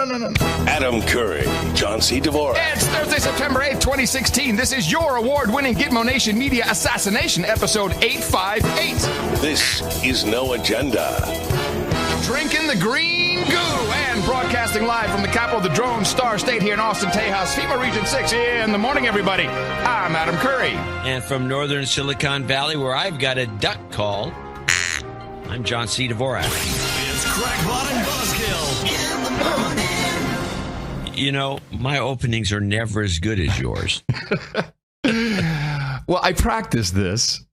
Adam Curry, John C. Dvorak. It's Thursday, September 8th, 2016. This is your award-winning Gitmo Nation Media Assassination, episode 858. This is No Agenda. Drinking the green goo and broadcasting live from the capital of the Drone Star State here in Austin, Tejas, FEMA Region 6 in the morning, everybody. I'm Adam Curry. And from northern Silicon Valley, where I've got a duck call, I'm John C. Dvorak. It's Crackpot and Buzzkill in the morning. You know, my openings are never as good as yours. Well, I practiced this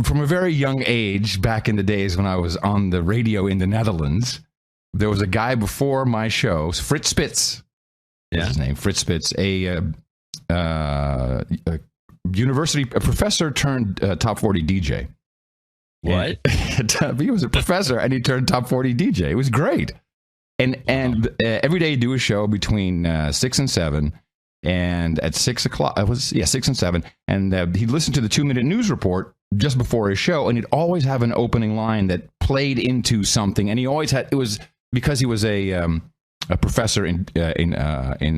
from a very young age back in the days when I was on the radio in the Netherlands. There was a guy before my show, Frits Spits. Yeah. His name, Frits Spits, a professor turned top 40 DJ. What? He was a professor and he turned top 40 DJ. It was great. And every day he'd do a show between 6 and 7. And at 6 o'clock, 6 and 7. And he'd listen to the 2-minute news report just before his show. And he'd always have an opening line that played into something. And he always had, it was because he was a professor in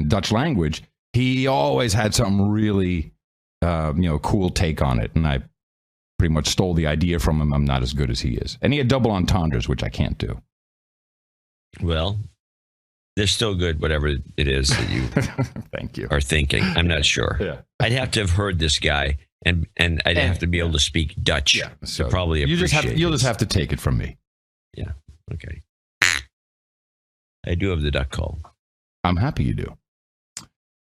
Dutch language. He always had something really, cool take on it. And I pretty much stole the idea from him. I'm not as good as he is. And he had double entendres, which I can't do. Well, they're still good, whatever it is that you Thank you. are thinking. I'm not sure. Yeah. I'd have to have heard this guy, and I'd have to be able to speak Dutch. Yeah, so to probably appreciate you'll just have to take it from me. Yeah, okay. I do have the duck call. I'm happy you do.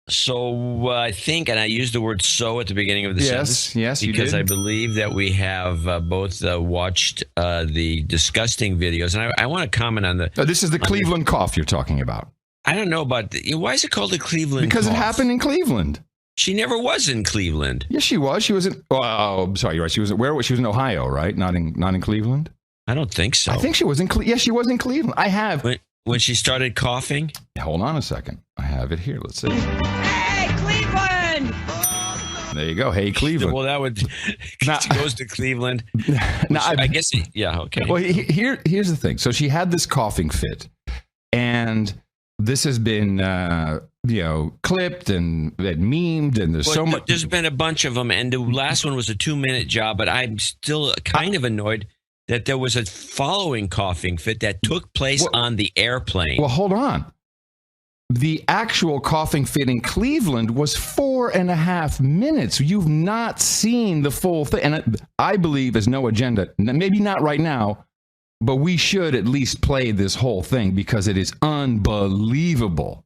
So I think, and I used the word "so" at the beginning of the sentence. Yes, you did. Because I believe that we have both watched the disgusting videos. And I want to comment on the... This is the Cleveland cough you're talking about. I don't know about... why is it called the Cleveland Because cough? it happened in Cleveland. She never was in Cleveland. Yes, she was. She was in... Oh, I'm sorry, you're right. She was in Ohio, right? Not in Cleveland? I don't think so. I think she was in Cleveland. Yes, she was in Cleveland. I have... When she started coughing? Hold on a second. I have it here. Let's see. Hey, Cleveland! There you go. Hey, Cleveland. Well, that would... she goes to Cleveland. I guess... Yeah, okay. Well, here's the thing. So she had this coughing fit, and this has been, clipped and memed, and there's so much... There's been a bunch of them, and the last one was a 2-minute job, but I'm still kind of annoyed that there was a following coughing fit that took place on the airplane. Well, hold on. The actual coughing fit in Cleveland was 4.5 minutes. You've not seen the full thing. And I believe as No Agenda, maybe not right now, but we should at least play this whole thing because it is unbelievable.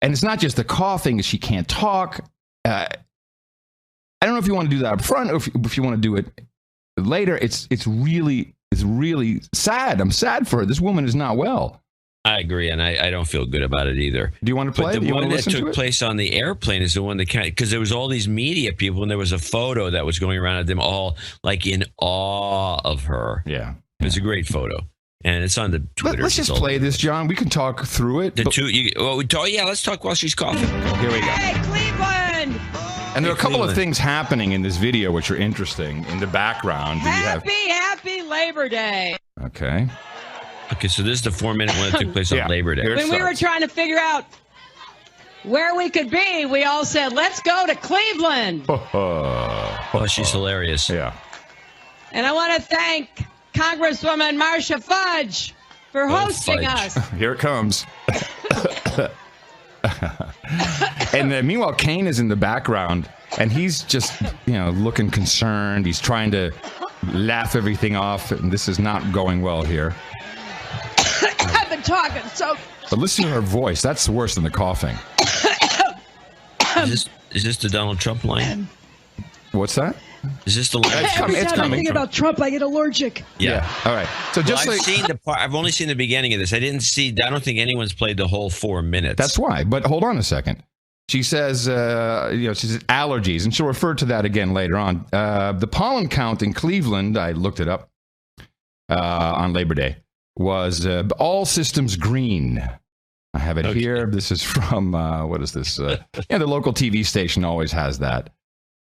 And it's not just the coughing, she can't talk. I don't know if you want to do that up front or if you want to do it later. It's really sad. I'm sad for her. This woman is not well. I agree, and I don't feel good about it either. Do you want to play? But the one that took place on the airplane is the one that because there was all these media people, and there was a photo that was going around of them all like in awe of her. Yeah, it was a great photo, and it's on the Twitter. Let's just play this, John. We can talk through it. Let's talk while she's coughing. Here we go. Hey, Cleveland! And there are a couple of things happening in this video which are interesting in the background. Happy Labor Day. Okay. Okay, so this is the 4-minute one that took place on Labor Day. When we were trying to figure out where we could be, we all said, let's go to Cleveland. Oh, she's hilarious. Yeah. And I want to thank Congresswoman Marcia Fudge for hosting us. Here it comes. And meanwhile, Kane is in the background, and he's just, looking concerned. He's trying to laugh everything off, and this is not going well here. I've been talking, But listen to her voice. That's worse than the coughing. Is this the Donald Trump line? What's that? Is this the line? It's coming. I think about Trump, I get allergic. Yeah. All right. So just I've only seen the beginning of this. I don't think anyone's played the whole 4 minutes. That's why. But hold on a second. She says, she says allergies, and she'll refer to that again later on. The pollen count in Cleveland, I looked it up on Labor Day, was all systems green. I have it here. This is from, what is this? The local TV station always has that.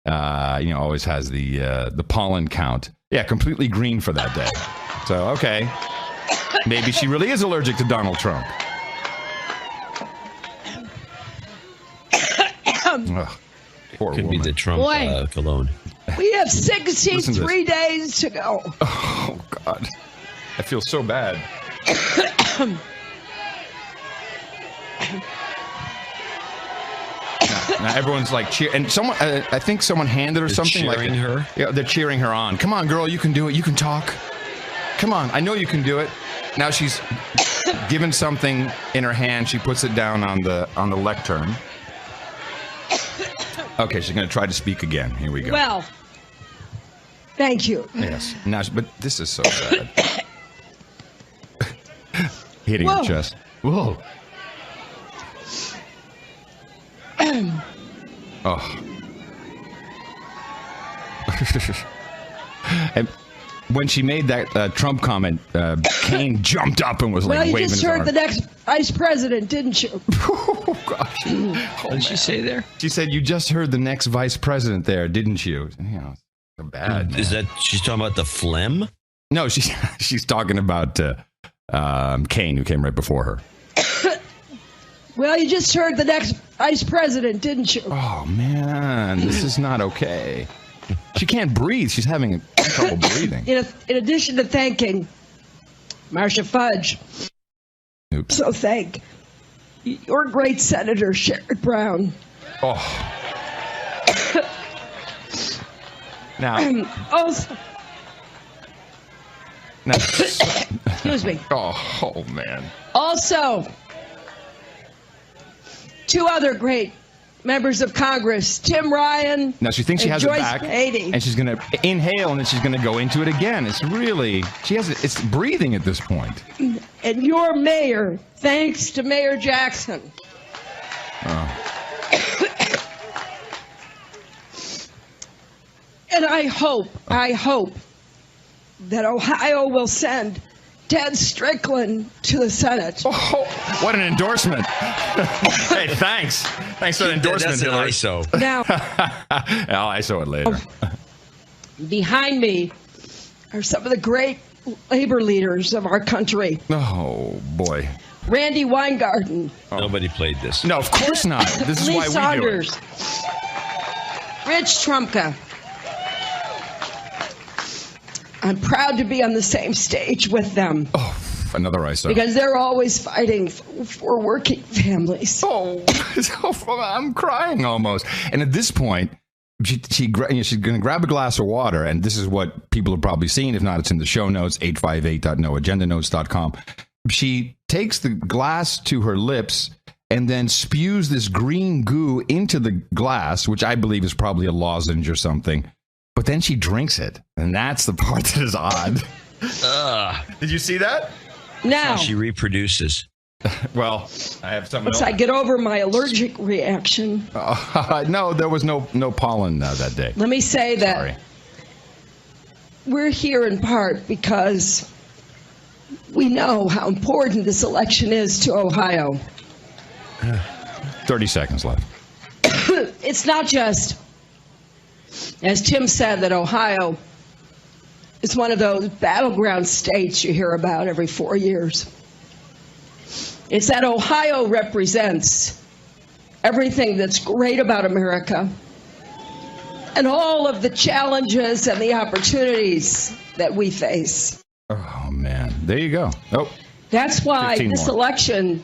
Always has the pollen count. Yeah, completely green for that day. So, okay. Maybe she really is allergic to Donald Trump. Ugh, poor Could be woman. the Trump Boy. cologne. We have Listen to 63 days to go. Oh, God. I feel so bad. Now everyone's like cheer, and someone, I think someone handed her They're something cheering like her? Yeah, they're cheering her on. Come on, girl, you can do it. You can talk. Come on, I know you can do it. Now she's given something in her hand. She puts it down on the lectern. Okay, she's gonna try to speak again. Here we go. Well, thank you. Yes. Now, but this is so sad. Hitting her Whoa. chest. Whoa. Oh. And when she made that Trump comment, Kane jumped up and was Well, like you waving just his heard arm. the next vice president, didn't you? Oh, gosh. Oh, What did she say there? She said, "You just heard the next vice president there, didn't you?" You know, so bad. Is man. that she's talking about the phlegm? No, she's talking about Kane, who came right before her. Well, you just heard the next vice president, didn't you? Oh man, this is not okay. She can't breathe. She's having trouble breathing. In addition to thanking Marcia Fudge, Oops. so thank your great Senator Sherrod Brown. Oh. Now, Also, excuse me. oh man. Also, two other great members of Congress, Tim Ryan. Now she thinks she and has Joyce it back, Beatty. and she's gonna inhale, and then she's gonna go into it again. It's really it's breathing at this point. And your mayor, thanks to Mayor Jackson. And I hope that Ohio will send Ted Strickland to the Senate. Oh, what an endorsement! Hey, thanks for the endorsement. That's an Hillary. ISO. Now, I saw it later. behind me are some of the great labor leaders of our country. Oh boy. Randy Weingarten, Nobody played this. No, of course not. This is Lee why we do it. Saunders, Rich Trumka. I'm proud to be on the same stage with them Oh, another ISO. because they're always fighting for working families. Oh, I'm crying almost. And at this point, she's going to grab a glass of water, and this is what people have probably seen. If not, it's in the show notes, 858.noagendanotes.com. She takes the glass to her lips and then spews this green goo into the glass, which I believe is probably a lozenge or something. But then she drinks it, and that's the part that is odd. Did you see that? Now, She reproduces. Well, I have something once else. I get over my allergic reaction, No, there was no pollen that day. let me say that Sorry. we're here in part because we know how important this election is to Ohio. 30 seconds left. It's not just, as Tim said, that Ohio is one of those battleground states you hear about every 4 years. It's that Ohio represents everything that's great about America and all of the challenges and the opportunities that we face. Oh, man. There you go. Oh, That's why 15 this more. election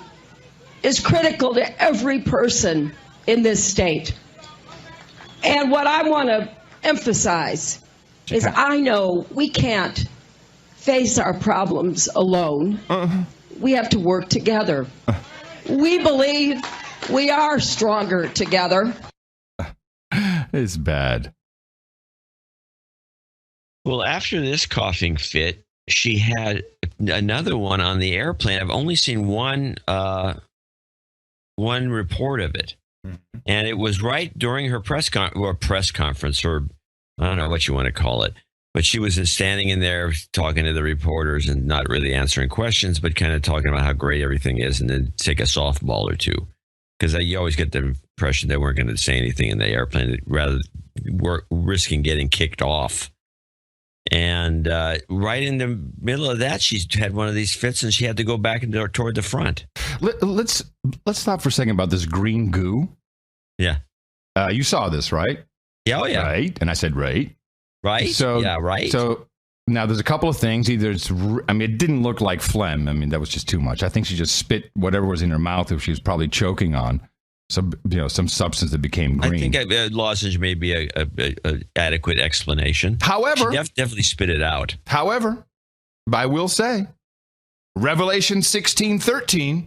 is critical to every person in this state. And what I want to emphasize is I know we can't face our problems alone. We have to work together. We believe we are stronger together. it's bad. Well, after this coughing fit, she had another one on the airplane. I've only seen one report of it, and it was right during her press conference, or I don't know what you want to call it. But she was standing in there talking to the reporters and not really answering questions, but kind of talking about how great everything is, and then take a softball or two. Because you always get the impression they weren't going to say anything in the airplane, rather risking getting kicked off. And right in the middle of that, she had one of these fits, and she had to go back toward the front. Let's stop for a second about this green goo. Yeah. You saw this, right? Yeah, oh, yeah. Right. And I said, right. Right? So, yeah, right. So now there's a couple of things. Either it didn't look like phlegm. I mean, that was just too much. I think she just spit whatever was in her mouth, if she was probably choking on some substance that became green. I think lozenge may be a adequate explanation. However, she definitely spit it out. However, I will say, Revelation 16:13,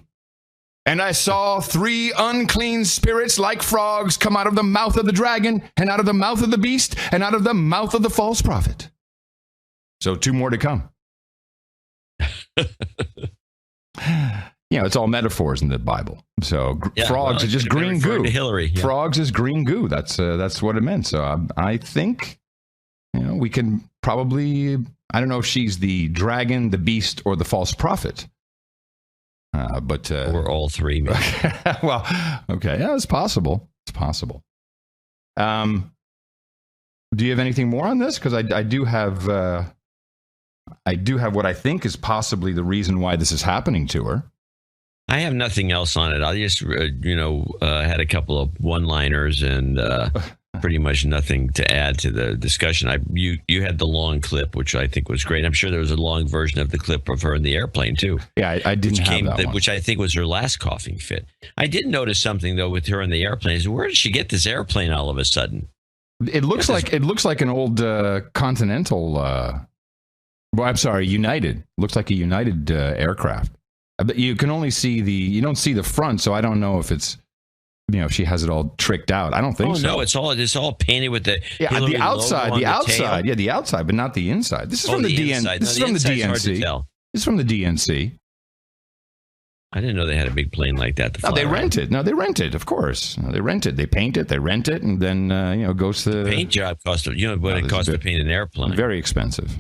and I saw 3 unclean spirits like frogs come out of the mouth of the dragon, and out of the mouth of the beast, and out of the mouth of the false prophet. So 2 more to come. It's all metaphors in the Bible. So frogs are just green goo. To Hillary. Yeah. Frogs is green goo. That's what it meant. So I think we can probably. I don't know if she's the dragon, the beast, or the false prophet. But or all 3, maybe. Well, okay, yeah, it's possible. It's possible. Do you have anything more on this? Because I do have what I think is possibly the reason why this is happening to her. I have nothing else on it. I just, had a couple of one-liners and pretty much nothing to add to the discussion. You had the long clip, which I think was great. I'm sure there was a long version of the clip of her in the airplane too. Yeah, I didn't have that one. Which I think was her last coughing fit. I did notice something though with her in the airplane. Where did she get this airplane all of a sudden? It looks like an old Continental. I'm sorry, United. Looks like a United aircraft. But you can only see you don't see the front, so I don't know if it's. She has it all tricked out. I don't think so. No, it's all painted with the Hillary the outside, the outside, tail. The outside, but not the inside. This is from the DNC. This is from the DNC. This is from the DNC. I didn't know they had a big plane like that. They rent it. No, they rent it. Of course, they rent it. They paint it. They rent it, and then goes to the paint job. Cost what it costs to paint an airplane. Very expensive.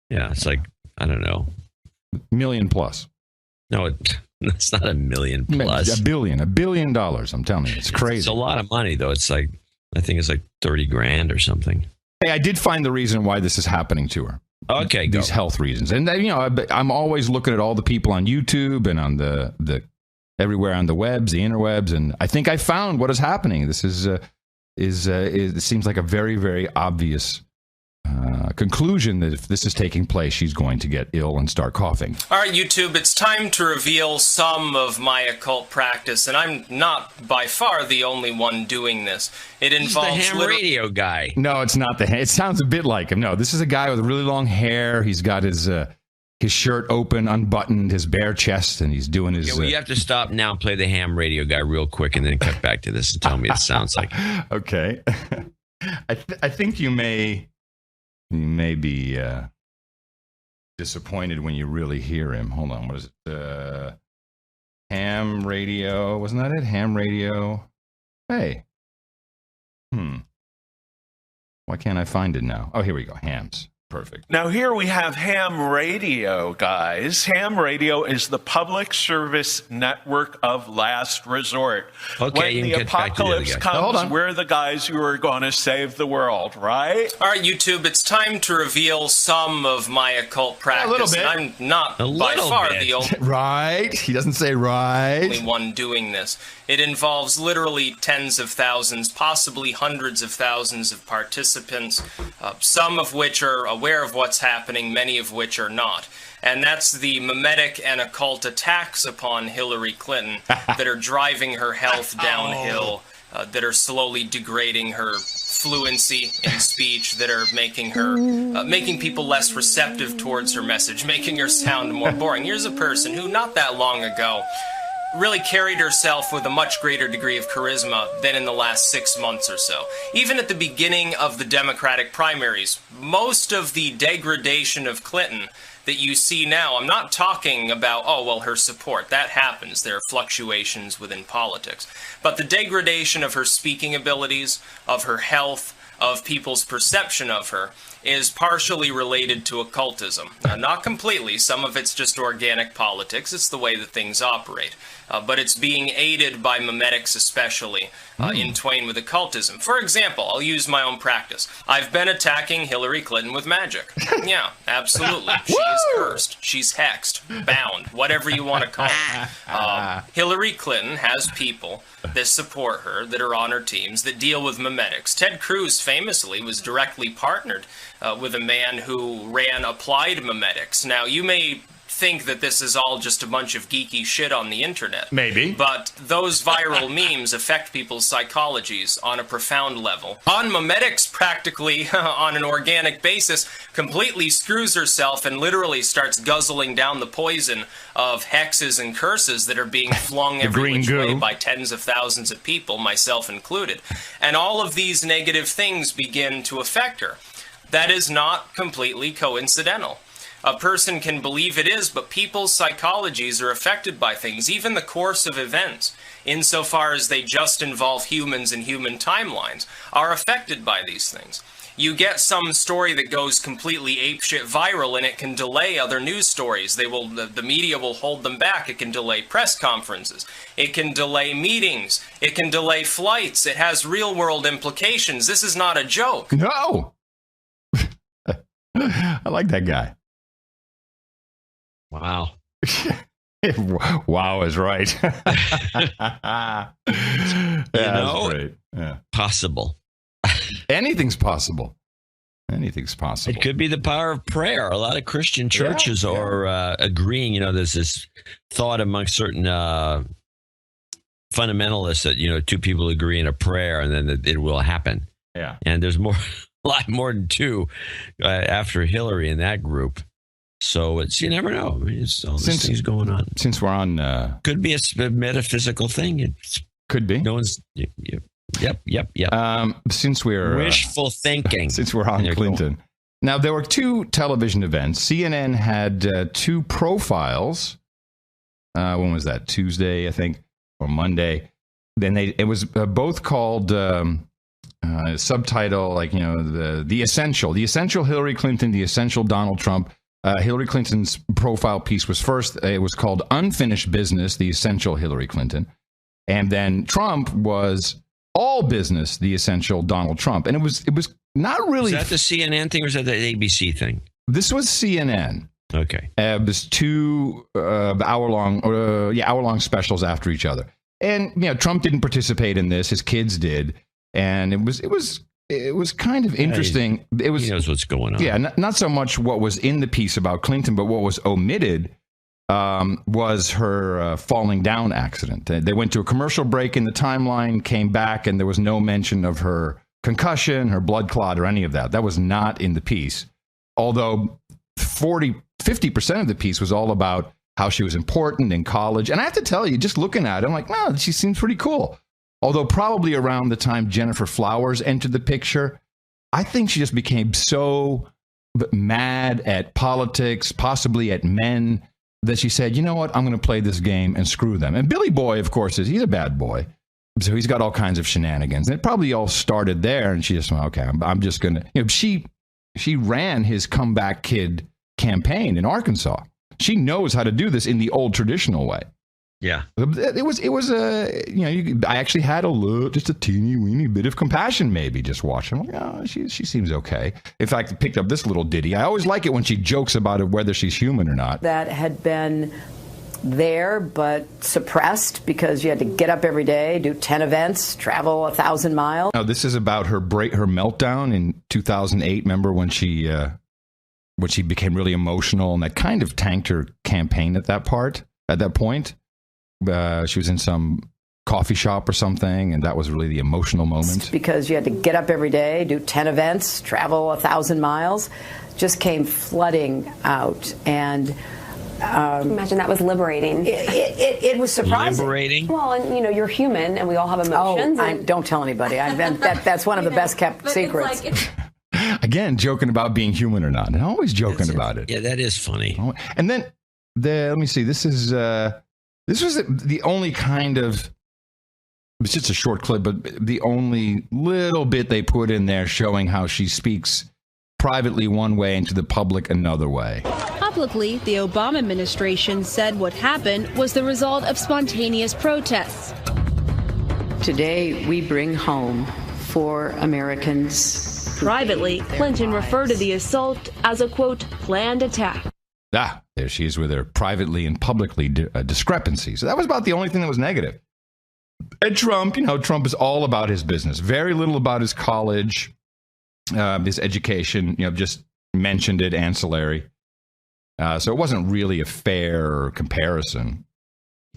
Yeah, it's like I don't know, $1 million plus. No, it's not $1 million plus. $1 billion. $1 billion. I'm telling you, it's crazy. It's a lot of money, though. It's like I think it's like 30 grand or something. Hey, I did find the reason why this is happening to her. Okay, these health reasons, and I'm always looking at all the people on YouTube and on the everywhere on the webs, the interwebs, and I think I found what is happening. This it seems like a very, very obvious conclusion that if this is taking place, she's going to get ill and start coughing. All right, YouTube, it's time to reveal some of my occult practice, and I'm not by far the only one doing this. It involves He's the ham radio guy. No, it's not the. It sounds a bit like him. No, this is a guy with really long hair. He's got his shirt open, unbuttoned, his bare chest, and he's doing his. You have to stop now and play the ham radio guy real quick, and then cut back to this and tell me it sounds like. Okay, I think you may be disappointed when you really hear him. Hold on, what is it? Ham radio, wasn't that it? Ham radio. Hey. Why can't I find it now? Oh, here we go. Hams. Perfect. Now here we have ham radio, guys. Ham radio is the public service network of last resort. Okay, when the apocalypse comes, we're the guys who are going to save the world, right? All right, YouTube, it's time to reveal some of my occult practice. A little bit. And I'm not by far the only right. He doesn't say right. One doing this. It involves literally tens of thousands, possibly hundreds of thousands of participants, some of which are aware of what's happening, many of which are not. And that's the mimetic and occult attacks upon Hillary Clinton that are driving her health downhill, that are slowly degrading her fluency in speech, that are making her, making people less receptive towards her message, making her sound more boring. Here's a person who not that long ago really carried herself with a much greater degree of charisma than in the last 6 months or so. Even at the beginning of the Democratic primaries, most of the degradation of Clinton that you see now, I'm not talking about, her support. That happens. There are fluctuations within politics. But the degradation of her speaking abilities, of her health, of people's perception of her, is partially related to occultism. Not completely. Some of it's just organic politics. It's the way that things operate. But it's being aided by memetics especially, in twain with occultism. For example, I'll use my own practice. I've been attacking Hillary Clinton with magic. Yeah, absolutely. She She's cursed. She's hexed, bound, whatever you want to call it. Hillary Clinton has people that support her, that are on her teams, that deal with memetics. Ted Cruz famously was directly partnered with a man who ran Applied Memetics. Now, you may think that this is all just a bunch of geeky shit on the internet. Maybe. But those viral memes affect people's psychologies on a profound level. On memetics, practically on an organic basis, completely screws herself and literally starts guzzling down the poison of hexes and curses that are being flung every which way by tens of thousands of people, myself included. And all of these negative things begin to affect her. That is not completely coincidental. A person can believe it is, but people's psychologies are affected by things, even the course of events, insofar as they just involve humans and human timelines, are affected by these things. You get some story that goes completely apeshit viral, and it can delay other news stories. The media will hold them back. It can delay press conferences. It can delay meetings. It can delay flights. It has real-world implications. This is not a joke. No. I like that guy. Wow. Wow is right. Great. Yeah. Possible. Anything's possible. Anything's possible. It could be the power of prayer. A lot of Christian churches are agreeing. There's this thought among certain fundamentalists that, two people agree in a prayer and then it will happen. Yeah. And there's a lot more than two after Hillary in that group. So you never know. It's all these things going on. Since we're on, could be a metaphysical thing. It could be. No one's. Yep. Since we're wishful thinking. Since we're on Clinton, now there were two television events. CNN had two profiles. When was that? Tuesday, I think, or Monday. Then it was both called subtitle the essential Hillary Clinton, the essential Donald Trump. Hillary Clinton's profile piece was first. It was called Unfinished Business, the essential Hillary Clinton. And then Trump was All Business, the essential Donald Trump. And it was not really. Is that the CNN thing or is that the ABC thing? This was CNN. Okay. It was two hour-long specials after each other. And, Trump didn't participate in this. His kids did. And it was kind of interesting. He knows what's going on. Yeah, not so much what was in the piece about Clinton, but what was omitted was her falling down accident. They went to a commercial break in the timeline, came back, and there was no mention of her concussion, her blood clot, or any of that. That was not in the piece. Although 50% of the piece was all about how she was important in college. And I have to tell you, just looking at it, I'm like, wow, she seems pretty cool. Although probably around the time Jennifer Flowers entered the picture, I think she just became so mad at politics, possibly at men, that she said, you know what, I'm going to play this game and screw them. And Billy Boy, of course, he's a bad boy. So he's got all kinds of shenanigans. And it probably all started there. And she just went, okay, I'm just going to, she ran his Comeback Kid campaign in Arkansas. She knows how to do this in the old traditional way. Yeah, it was I actually had just a teeny weeny bit of compassion, maybe just watching. I'm like, oh, she seems okay. In fact, I picked up this little ditty. I always like it when she jokes about it, whether she's human or not. That had been there, but suppressed because you had to get up every day, do 10 events, travel 1,000 miles. Now, this is about her meltdown in 2008. Remember when she became really emotional, and that kind of tanked her campaign at that point. She was in some coffee shop or something, and that was really the emotional moment. Because you had to get up every day, do 10 events, travel 1,000 miles, just came flooding out. And imagine that was liberating. It was surprising. Liberating? Well, and you're human, and we all have emotions. Don't tell anybody. That's one of the best kept secrets. Again, joking about being human or not. And always joking about it. Yeah, that is funny. And then, let me see, this was the only kind of, it's just a short clip, but the only little bit they put in there showing how she speaks privately one way and to the public another way. Publicly, the Obama administration said what happened was the result of spontaneous protests. Today, we bring home 4 Americans. Privately, Clinton referred to the assault as a, quote, planned attack. There she is with her privately and publicly discrepancy. So that was about the only thing that was negative. And Trump, Trump is all about his business. Very little about his college, his education, just mentioned it, ancillary. So it wasn't really a fair comparison.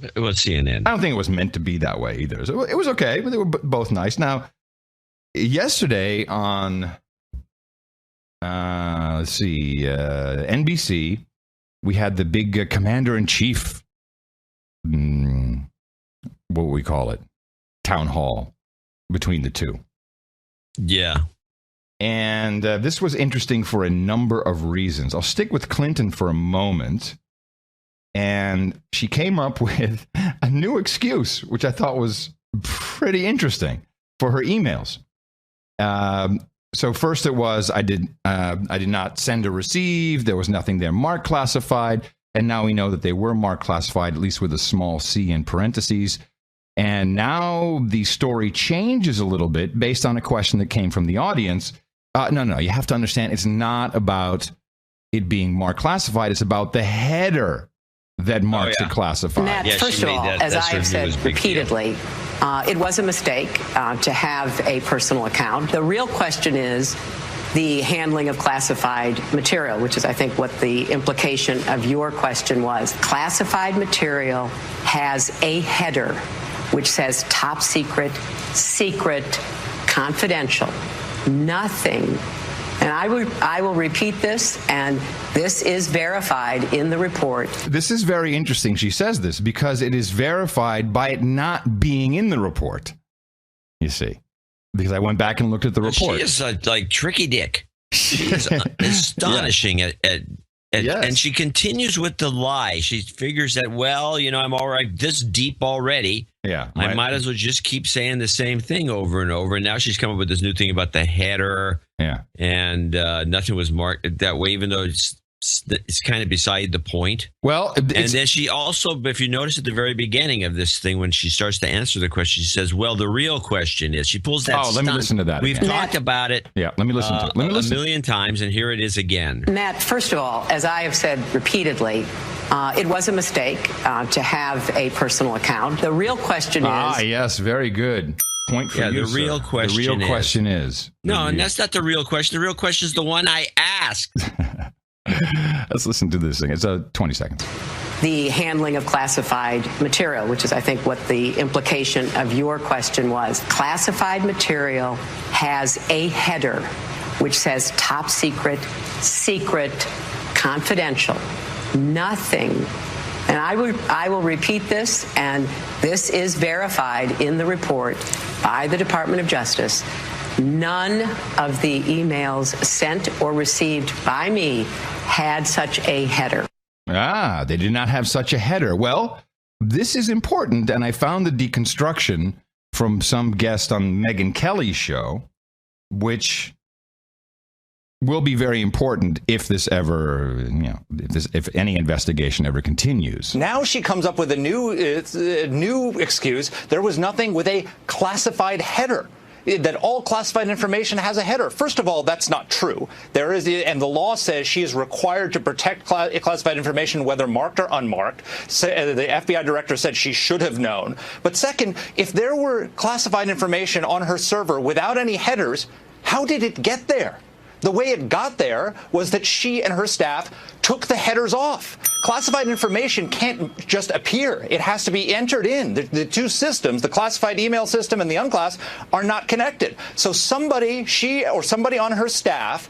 It was CNN. I don't think it was meant to be that way either. So it was okay, but they were both nice. Now, yesterday on, NBC, we had the big commander-in-chief, what would we call it, town hall between the two. Yeah. And this was interesting for a number of reasons. I'll stick with Clinton for a moment. And she came up with a new excuse, which I thought was pretty interesting for her emails. So first it was, I did not send or receive. There was nothing there marked classified. And now we know that they were marked classified, at least with a small c in parentheses. And now the story changes a little bit based on a question that came from the audience. No, you have to understand, it's not about it being marked classified. It's about the header that marks it classified. Matt, first of all, as I have said repeatedly, it was a mistake to have a personal account. The real question is the handling of classified material, which is, I think, what the implication of your question was. Classified material has a header which says top secret, secret, confidential, nothing. And I will repeat this, and this is verified in the report. This is very interesting. She says this because it is verified by it not being in the report. You see, because I went back and looked at the report. She is like Tricky Dick. She is astonishing yes. And she continues with the lie. She figures that, I'm all right this deep already. Yeah, I might as well just keep saying the same thing over and over. And now she's come up with this new thing about the header. Yeah. And nothing was marked that way, even though it's kind of beside the point. Well, and then she also, if you notice at the very beginning of this thing, when she starts to answer the question, she says, well, the real question is, she pulls that let me listen to that. We've talked about it. Yeah, let me listen to it. A million times, and here it is again. Matt, first of all, as I have said repeatedly, it was a mistake to have a personal account. The real question is... yes, very good. Point for you, the real question is... The real question is... No, and that's not the real question. The real question is the one I asked. Let's listen to this thing. It's 20 seconds. The handling of classified material, which is, I think, what the implication of your question was. Classified material has a header which says top secret, secret, confidential, nothing. And I will repeat this, and this is verified in the report by the Department of Justice. None of the emails sent or received by me had such a header. They did not have such a header. Well, this is important, and I found the deconstruction from some guest on Megyn Kelly's show, which will be very important if this ever, if any investigation ever continues. Now she comes up with a new excuse. There was nothing with a classified header. That all classified information has a header. First of all, that's not true. There is, and the law says she is required to protect classified information, whether marked or unmarked. So, the FBI director said she should have known. But second, if there were classified information on her server without any headers, how did it get there? The way it got there was that she and her staff took the headers off. Classified information can't just appear. It has to be entered in. The two systems, the classified email system and the unclass, are not connected. So she or somebody on her staff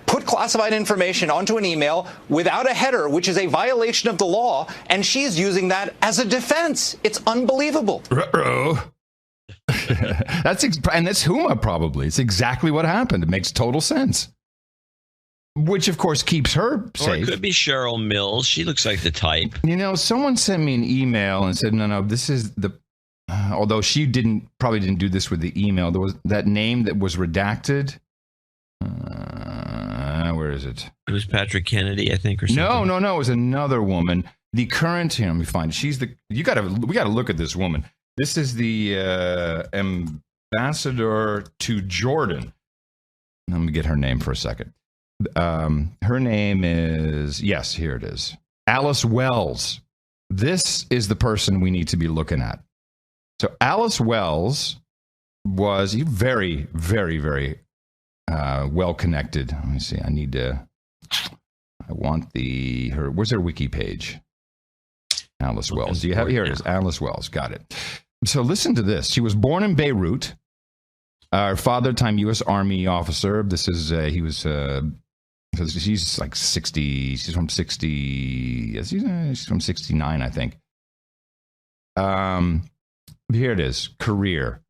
put classified information onto an email without a header, which is a violation of the law, and she's using that as a defense. It's unbelievable. That's Huma probably. It's exactly what happened. It makes total sense. Which, of course, keeps her safe. Or it could be Cheryl Mills. She looks like the type. Someone sent me an email and said, no, this is the... although she probably didn't do this with the email. There was that name that was redacted. Where is it? It was Patrick Kennedy, I think, or something. No. It was another woman. The current... let me find it. We got to look at this woman. This is the ambassador to Jordan. Let me get her name for a second. Her name is, yes, here it is, Alice Wells. This is the person we need to be looking at. So Alice Wells was very, very, very well connected. Let me see. Where's her wiki page? Alice Wells. Do you have here? It is. Alice Wells. Got it. So listen to this. She was born in Beirut. Her father, time U.S. Army officer. This is she's like 60. She's from 60. Yes, she's from 69, I think. Here it is. Career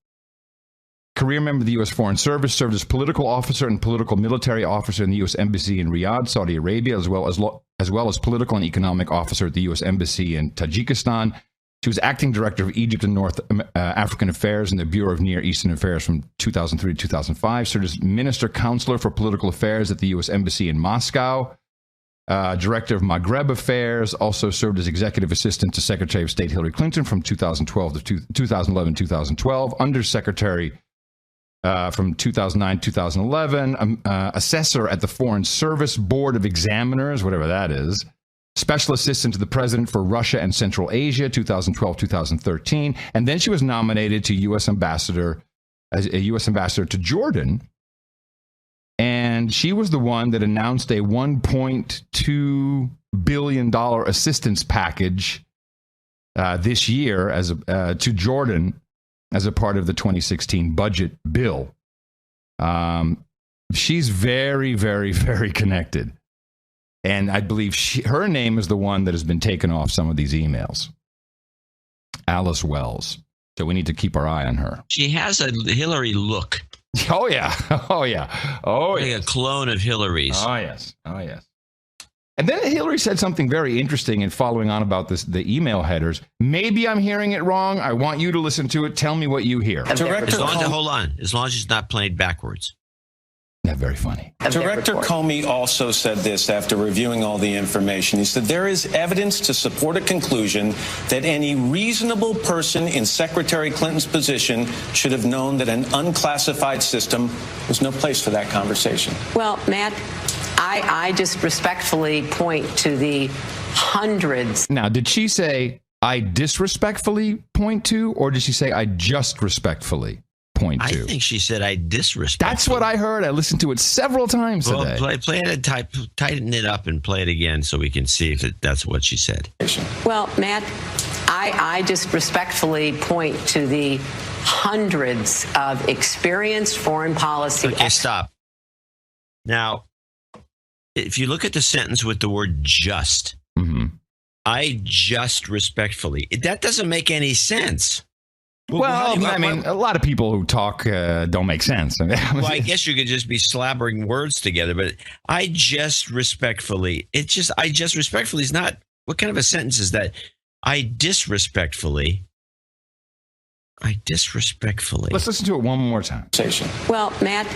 member of the U.S. Foreign Service, served as political officer and political military officer in the U.S. Embassy in Riyadh, Saudi Arabia, as well as political and economic officer at the U.S. Embassy in Tajikistan. She was acting director of Egypt and North African Affairs in the Bureau of Near Eastern Affairs from 2003 to 2005. Served as minister counselor for political affairs at the U.S. Embassy in Moscow. Director of Maghreb Affairs. Also served as executive assistant to Secretary of State Hillary Clinton from 2012 to 2011-2012. Undersecretary from 2009-2011, assessor at the Foreign Service Board of Examiners, whatever that is, special assistant to the president for Russia and Central Asia, 2012-2013, and then she was nominated to U.S. ambassador as a U.S. ambassador to Jordan, and she was the one that announced a $1.2 billion assistance package this year to Jordan, as a part of the 2016 budget bill. She's very, very, very connected. And I believe her name is the one that has been taken off some of these emails. Alice Wells. So we need to keep our eye on her. She has a Hillary look. Oh, yeah. Oh, yeah. Oh, like a clone of Hillary's. Oh, yes. Oh, yes. And then Hillary said something very interesting in following on about the email headers. Maybe I'm hearing it wrong. I want you to listen to it. Tell me what you hear. Hold on. As long as it's not played backwards. Yeah, very funny. Director Comey also said this after reviewing all the information. He said there is evidence to support a conclusion that any reasonable person in Secretary Clinton's position should have known that an unclassified system was no place for that conversation. Well, Matt, I just respectfully point to the hundreds. Now, did she say, I disrespectfully point to, or did she say, I just respectfully point to? I think she said, I disrespectfully. That's what I heard. I listened to it several times today. Play it, tighten it up and play it again so we can see if that's what she said. Well, Matt, I just respectfully point to the hundreds of experienced foreign policy. Okay, stop. Now, if you look at the sentence with the word just, I just respectfully, that doesn't make any sense. Well, I mean, a lot of people who talk don't make sense. Well, I guess you could just be slabbering words together, but I just respectfully is not, what kind of a sentence is that? I disrespectfully. Let's listen to it one more time. Well, Matt,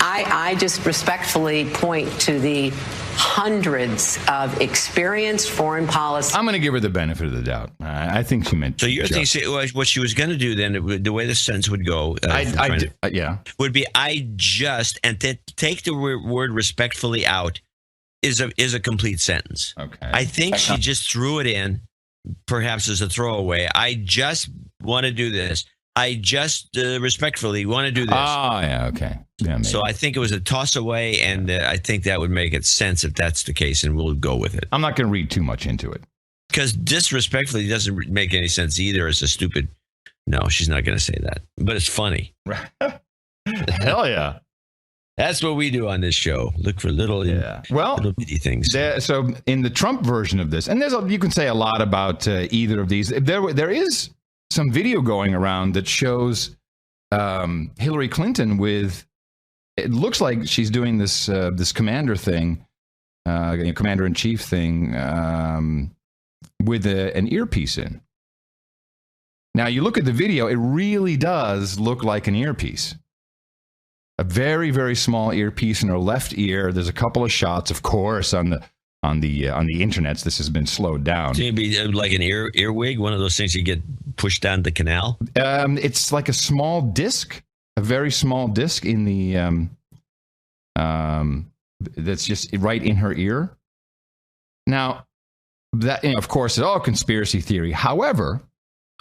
I just respectfully point to the hundreds of experienced foreign policy. I'm going to give her the benefit of the doubt. I think she meant. So you're thinking what she was going to do then? The way the sentence would go, would be I just, and then take the word respectfully out is a complete sentence. Okay. I think she just threw it in, perhaps as a throwaway. I just want to do this. I just respectfully want to do this. Oh, yeah, okay. Yeah, so I think it was a toss away, and I think that would make it sense if that's the case, and we'll go with it. I'm not going to read too much into it. Because disrespectfully doesn't make any sense either. It's a stupid... No, she's not going to say that. But it's funny. Hell yeah. That's what we do on this show. Look for little bitty things. So in the Trump version of this, and you can say a lot about either of these. There is some video going around that shows Hillary Clinton with, it looks like she's doing this this commander thing, commander-in-chief thing, with an earpiece in. Now, you look at the video, it really does look like an earpiece. A very, very small earpiece in her left ear. There's a couple of shots, of course, on the internets. This has been slowed down. So it'd be like an earwig, one of those things you get pushed down the canal? It's like a small disc, a very small disc in the that's just right in her ear. Now, that, you know, of course, it's all conspiracy theory. However,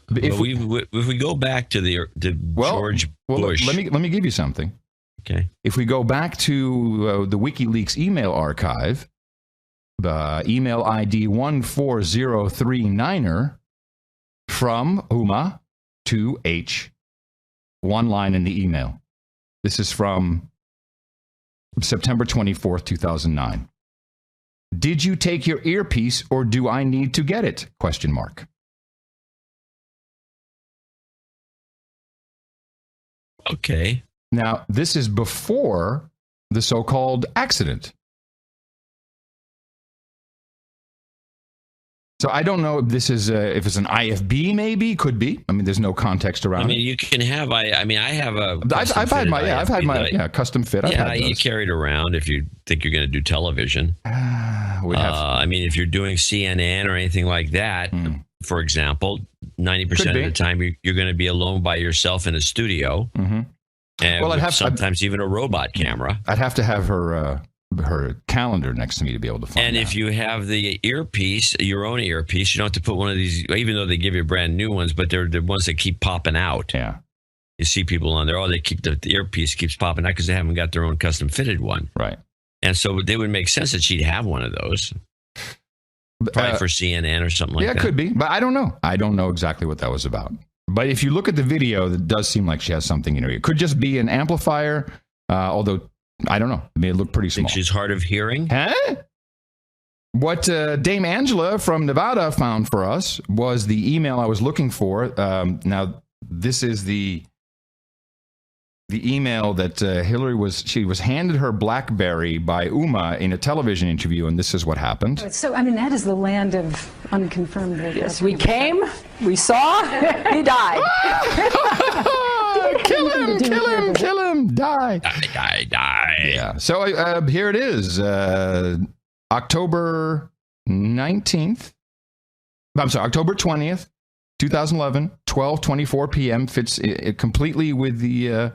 if we go back to George Bush, let me give you something. Okay. If we go back to the WikiLeaks email archive, the email ID 14039er from Huma to H, one line in the email. This is from September 24th, 2009. Did you take your earpiece or do I need to get it? Question mark. Okay. Now, this is before the so-called accident. So I don't know if this is if it's an IFB, maybe could be. I mean, there's no context around. I mean, you can have. I have a. I've had my custom fit. You carry it around if you think you're going to do television. I mean, if you're doing CNN or anything like that, for example, 90% of the time you're going to be alone by yourself in a studio. Mm-hmm. And sometimes even a robot camera. I'd have to have her calendar next to me to be able to find. And if you have the earpiece, your own earpiece, you don't have to put one of these, even though they give you brand new ones, but they're the ones that keep popping out. Yeah. You see people on there, they keep the earpiece keeps popping out because they haven't got their own custom fitted one. Right. And so it would make sense that she'd have one of those. Probably for CNN or something like that. Yeah, it could be, but I don't know. I don't know exactly what that was about. But if you look at the video, it does seem like she has something in her ear. It could just be an amplifier, although I don't know. It may look pretty small. Think she's hard of hearing? Huh? What Dame Angela from Nevada found for us was the email I was looking for. Now, this is the email that Hillary was handed her BlackBerry by Huma in a television interview, and this is what happened. So, I mean, that is the land of unconfirmed. Yes, we came, we saw, he died. Kill him, die. Die. Yeah. So here it is, October 19th. I'm sorry, October 20th, 2011, 12:24 p.m. Fits it completely with the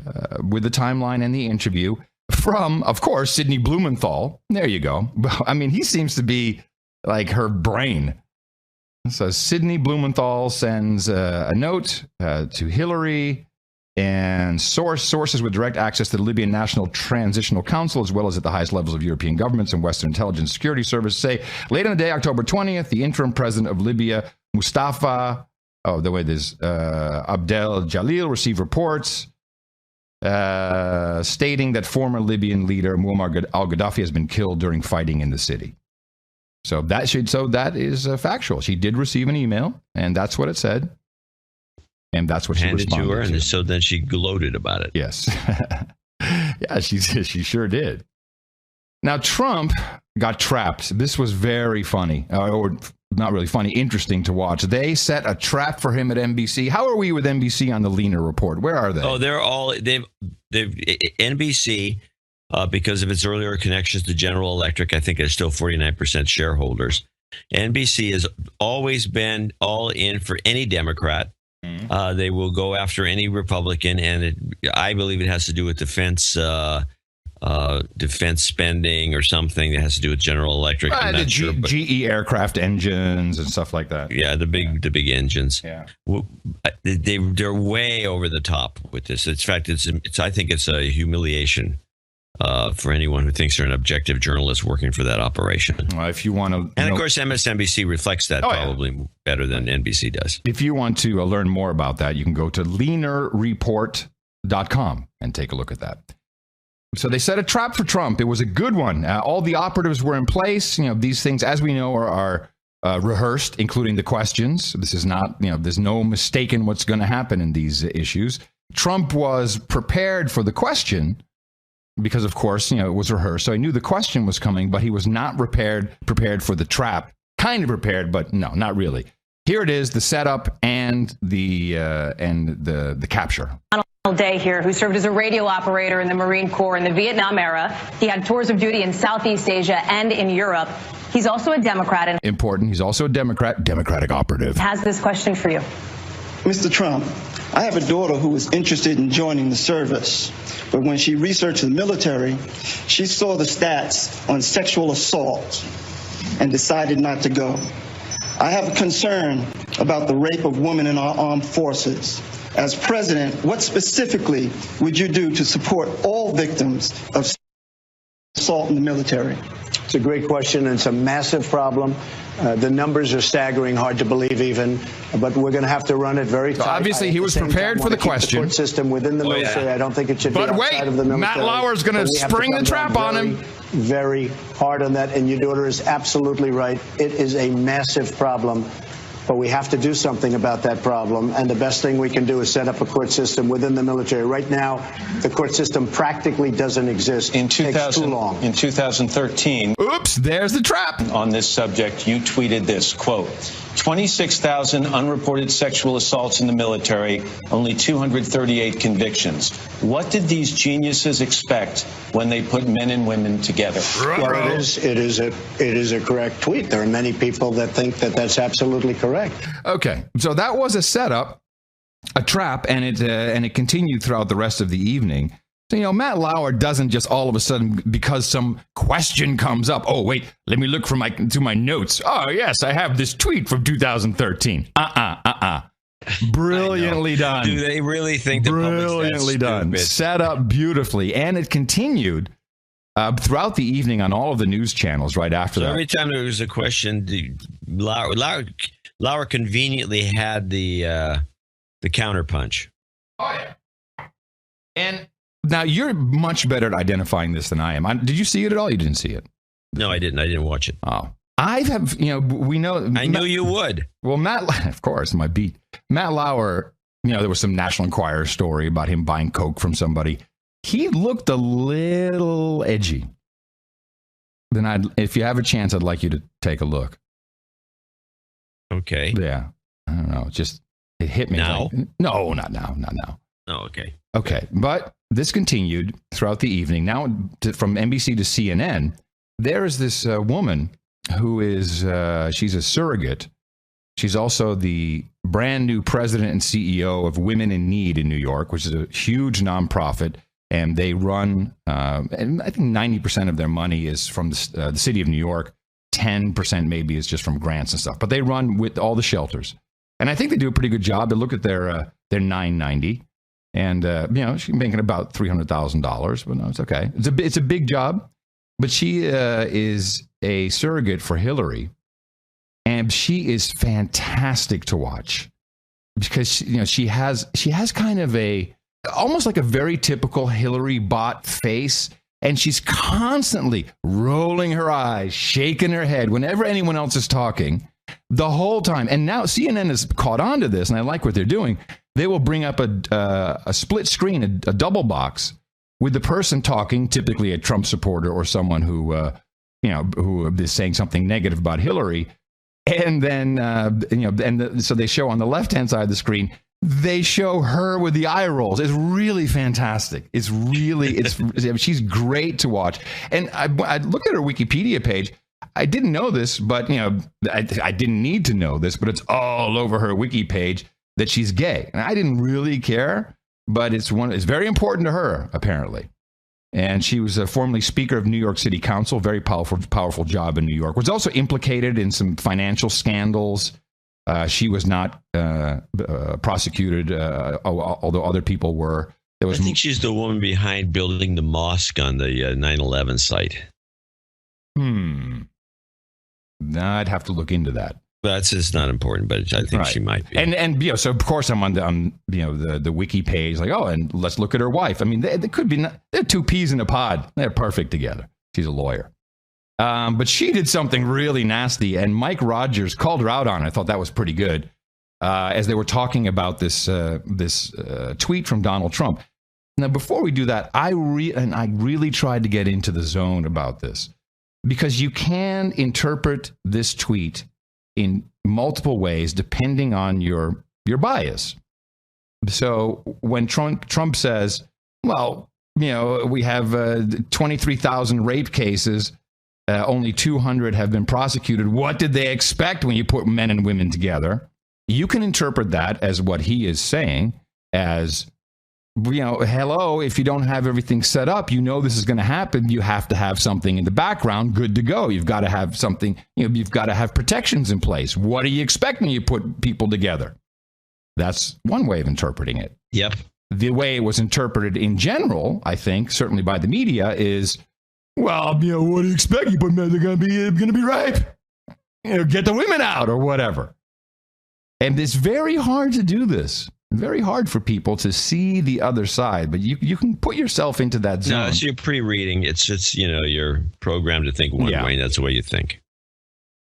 timeline and the interview from, of course, Sidney Blumenthal. There you go. I mean, he seems to be like her brain. So Sidney Blumenthal sends a note to Hillary and sources with direct access to the Libyan National Transitional Council, as well as at the highest levels of European governments and Western intelligence security service, say late in the day, October 20th, the interim president of Libya, Abdel Jalil, received reports stating that former Libyan leader Muammar al-Gaddafi has been killed during fighting in the city. So that is factual. She did receive an email, and that's what it said. And that's what she responded to her, and so then she gloated about it. Yes. Yeah, she sure did. Now, Trump got trapped. This was very funny, or not really funny, interesting to watch. They set a trap for him at NBC. How are we with NBC on the Leaner Report? Where are they? Oh, they've NBC, because of its earlier connections to General Electric, I think they're still 49% shareholders. NBC has always been all in for any Democrat. They will go after any Republican, and I believe it has to do with defense spending or something that has to do with General Electric. I'm not sure, but GE aircraft engines and stuff like that. Yeah, the big engines. Yeah, they're way over the top with this. In fact, I think it's a humiliation for anyone who thinks they're an objective journalist working for that operation. Well, if you want to, and of course, MSNBC reflects that probably better than NBC does. If you want to learn more about that, you can go to leanerreport.com and take a look at that. So they set a trap for Trump. It was a good one. All the operatives were in place. You know, these things, as we know, are rehearsed, including the questions. This is not, there's no mistaking what's going to happen in these issues. Trump was prepared for the question because, of course, it was rehearsed. So he knew the question was coming, but he was not prepared for the trap. Kind of prepared, but no, not really. Here it is, the setup and the capture. Day here, who served as a radio operator in the Marine Corps in the Vietnam era. He had tours of duty in Southeast Asia and in Europe. He's also a Democrat. And important. He's also a Democratic operative. Has this question for you. Mr. Trump, I have a daughter who was interested in joining the service, but when she researched the military, she saw the stats on sexual assault and decided not to go. I have a concern about the rape of women in our armed forces. As president, what specifically would you do to support all victims of assault in the military? It's a great question, and it's a massive problem. The numbers are staggering, hard to believe even, but we're going to have to run it very tight. So obviously, he was prepared for the question. The court system within the military. I don't think it should be outside of the military. Matt Lauer's going to spring the trap on him. Very hard on that, and your daughter is absolutely right. It is a massive problem, but we have to do something about that problem, and the best thing we can do is set up a court system within the military. Right now, the court system practically doesn't exist. It takes too long. In 2013, oops, there's the trap. On this subject, you tweeted this, quote, 26,000 unreported sexual assaults in the military, only 238 convictions. What did these geniuses expect when they put men and women together? Well, it is a correct tweet. There are many people that think that that's absolutely correct. Okay, so that was a setup, a trap, and it continued throughout the rest of the evening. So, Matt Lauer doesn't just all of a sudden, because some question comes up, oh, wait, let me look through my notes. Oh, yes, I have this tweet from 2013. Brilliantly done. Do they really think the Brilliantly done. Set up beautifully. And it continued throughout the evening on all of the news channels right after that. Every time there was a question, Lauer conveniently had the counterpunch. Oh, yeah. And now, you're much better at identifying this than I am. Did you see it at all? You didn't see it. No, I didn't. I didn't watch it. Oh. We know. I knew you would. Well, of course, my beat. Matt Lauer, there was some National Enquirer story about him buying Coke from somebody. He looked a little edgy. Then if you have a chance, I'd like you to take a look. Okay. Yeah. I don't know. It hit me. Now? No, not now. Not now. Oh, okay. Okay. But this continued throughout the evening. Now, from NBC to CNN, there is this woman who is, she's a surrogate. She's also the brand new president and CEO of Women in Need in New York, which is a huge nonprofit. And they run, and I think 90% of their money is from the city of New York. 10% maybe is just from grants and stuff. But they run with all the shelters. And I think they do a pretty good job. They look at their $990. And, she's making about $300,000, but no, it's okay. It's a big job, but she is a surrogate for Hillary, and she is fantastic to watch because, she has kind of almost like a very typical Hillary bot face, and she's constantly rolling her eyes, shaking her head whenever anyone else is talking the whole time. And now CNN has caught on to this, and I like what they're doing. They will bring up a split screen, a double box, with the person talking, typically a Trump supporter or someone who is saying something negative about Hillary, and then so they show on the left-hand side of the screen, they show her with the eye rolls. It's really fantastic. She's great to watch. And I looked at her Wikipedia page. I didn't know this, but I didn't need to know this, but it's all over her wiki page that she's gay. And I didn't really care, but it's very important to her, apparently. And she was formerly Speaker of New York City Council, very powerful job in New York. Was also implicated in some financial scandals. She was not prosecuted, although other people were. I think she's the woman behind building the mosque on the 9/11 site. I'd have to look into that. That's just not important, but I think she might be. And so of course I'm on the wiki page, like, oh, and let's look at her wife. I mean, they could be they're two peas in a pod. They're perfect together. She's a lawyer, but she did something really nasty, and Mike Rogers called her out on it. I thought that was pretty good, as they were talking about this tweet from Donald Trump. Now, before we do that, I really tried to get into the zone about this, because you can interpret this tweet in multiple ways depending on your bias. So when Trump says, well, we have 23,000 rape cases, only 200 have been prosecuted. What did they expect when you put men and women together? You can interpret that as what he is saying. as, hello, if you don't have everything set up, this is going to happen. You have to have something in the background good to go. You've got to have something, you've got to have protections in place. What are you expecting when you put people together? That's one way of interpreting it. Yep. The way it was interpreted in general, I think, certainly by the media, is, well, what do you expect? You put men, they're going to be rape. Get the women out or whatever. And it's very hard to do this. Very hard for people to see the other side, but you can put yourself into that zone. No, it's your pre-reading. It's just, you're programmed to think one way, and that's the way you think.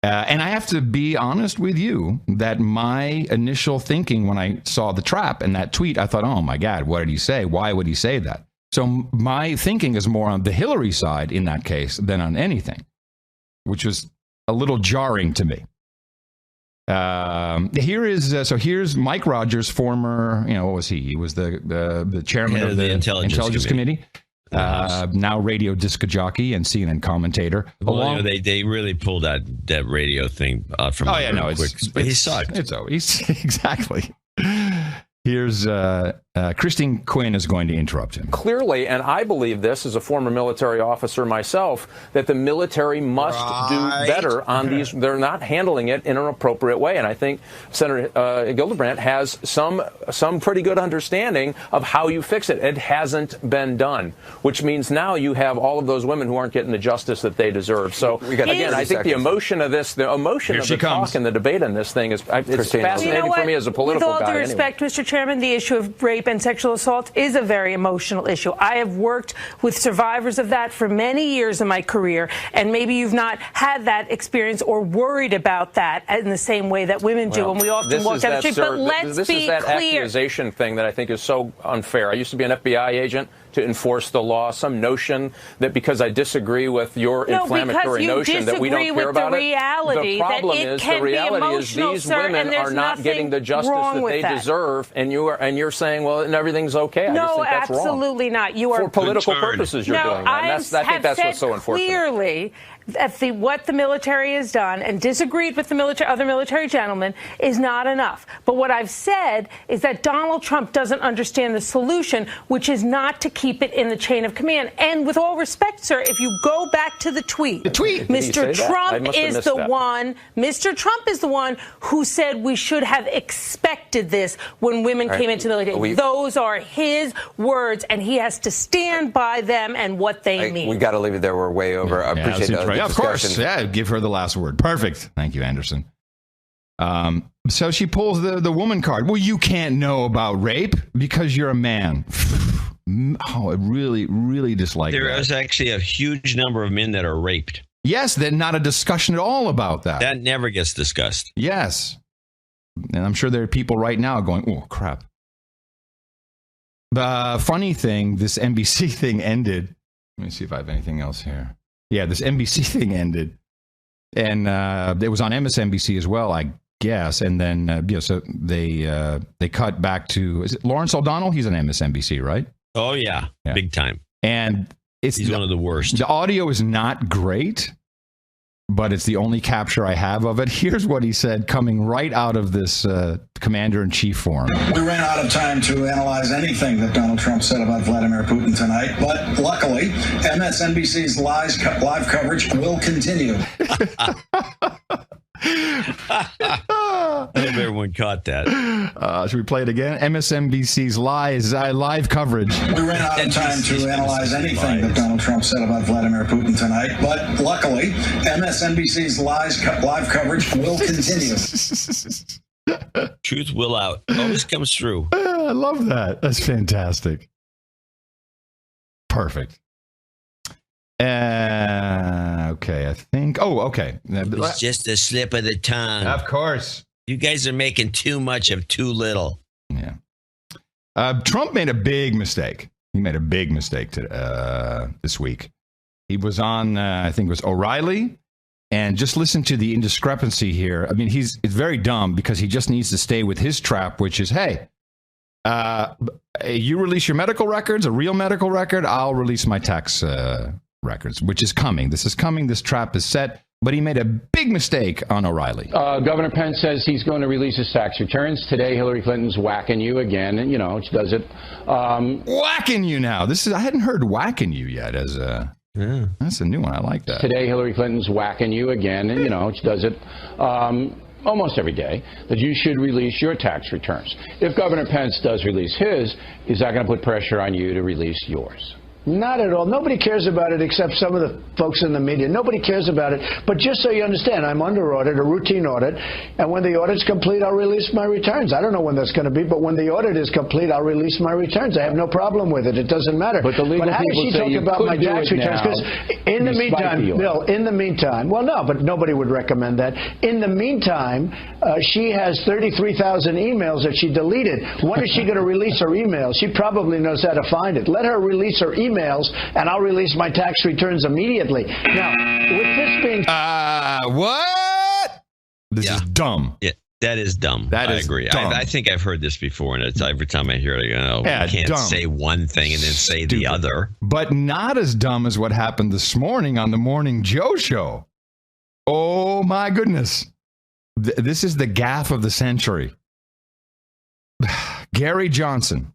And I have to be honest with you that my initial thinking when I saw the trap and that tweet, I thought, oh my God, what did he say? Why would he say that? So my thinking is more on the Hillary side in that case than on anything, which was a little jarring to me. Here's Mike Rogers, former, what was he? He was the chairman of the Intelligence Committee. Now radio disc jockey and CNN commentator. Well, they really pulled that radio thing from. Oh yeah, no, but he sucked. He's exactly. Here's Christine Quinn is going to interrupt him. Clearly, and I believe this as a former military officer myself, that the military must do better on these. They're not handling it in an appropriate way. And I think Senator Gillibrand has some pretty good understanding of how you fix it. It hasn't been done, which means now you have all of those women who aren't getting the justice that they deserve. So, again, I think the emotion of this, the emotion of the talk and the debate on this thing is it's fascinating for me as a political guy. With all due respect, Mr. Chairman, the issue of rape and sexual assault is a very emotional issue. I have worked with survivors of that for many years in my career, and maybe you've not had that experience or worried about that in the same way that women do, and we often walk down the street. But let's be clear. This is that accusation thing that I think is so unfair. I used to be an FBI agent to enforce the law. Some notion that because I disagree with your inflammatory notion that we don't care about it. The problem is the reality is these women are not getting the justice that they deserve, and you're saying, well, and everything's okay. I just think that's wrong. No, absolutely not. You are for political purposes. You're doing that. I think that's what's so unfortunate. Clearly, what the military has done and disagreed with the other military gentlemen is not enough. But what I've said is that Donald Trump doesn't understand the solution, which is not to keep it in the chain of command. And with all respect, sir, if you go back to the tweet, Mr. Trump is the one. Mr. Trump is the one who said we should have expected this when women came into the military. Those are his words, and he has to stand by them and what they mean. We got to leave it there. We're way over. I appreciate that. Yeah, of course. Yeah, give her the last word. Perfect. Thank you, Anderson. So she pulls the woman card. Well, you can't know about rape because you're a man. Oh, I really, really dislike that. There is actually a huge number of men that are raped. Yes, there's not a discussion at all about that. That never gets discussed. Yes. And I'm sure there are people right now going, oh, crap. The funny thing, this NBC thing ended. Let me see if I have anything else here. Yeah, this NBC thing ended, and it was on MSNBC as well, I guess. And then, so they cut back to, is it Lawrence O'Donnell? He's on MSNBC, right? Oh yeah, big time. And he's one of the worst. The audio is not great, but it's the only capture I have of it. Here's what he said coming right out of this Commander-in-Chief forum. We ran out of time to analyze anything that Donald Trump said about Vladimir Putin tonight, but luckily, MSNBC's live coverage will continue. I hope everyone caught that. Should we play it again? MSNBC's live coverage. We ran out of time to analyze anything that Donald Trump said about Vladimir Putin tonight, but luckily, MSNBC's live coverage will continue. Truth will out. Always comes through. I love that. That's fantastic. Perfect. Okay, I think. Oh, okay. It's just a slip of the tongue. Of course. You guys are making too much of too little. Yeah. Trump made a big mistake. He made a big mistake this week. He was on, I think it was O'Reilly. And just listen to the indiscrepancy here. I mean, it's very dumb because he just needs to stay with his trap, which is, hey, you release your medical records, a real medical record, I'll release my tax records, which is coming. This is coming. This trap is set. but he made a big mistake on O'Reilly. Governor Pence says he's going to release his tax returns. Today, Hillary Clinton's whacking you again, and, she does it. Whacking you now. I hadn't heard whacking you yet as a... Yeah. That's a new one. I like that. Today, Hillary Clinton's whacking you again, and, she does it almost every day, that you should release your tax returns. If Governor Pence does release his, is that going to put pressure on you to release yours? Not at all. Nobody cares about it except some of the folks in the media. Nobody cares about it. But just so you understand, I'm under audit, a routine audit, and when the audit's complete, I'll release my returns. I don't know when that's going to be, but when the audit is complete, I'll release my returns. I have no problem with it. It doesn't matter. But the legal how does people she say talk you about could my do tax it returns? now, Because in the meantime, Bill, in the meantime, well, no, but nobody would recommend that. In the meantime, she has 33,000 emails that she deleted. When is she going to release her emails? She probably knows how to find it. Let her release her emails, and I'll release my tax returns immediately. Now, with this being... what? This is dumb. Yeah, that is dumb. I agree. Dumb. I think I've heard this before, and it's every time I hear it, you can't dumb. say one thing and then say the other. But not as dumb as what happened this morning on the Morning Joe show. Oh, my goodness. This is the gaffe of the century. Gary Johnson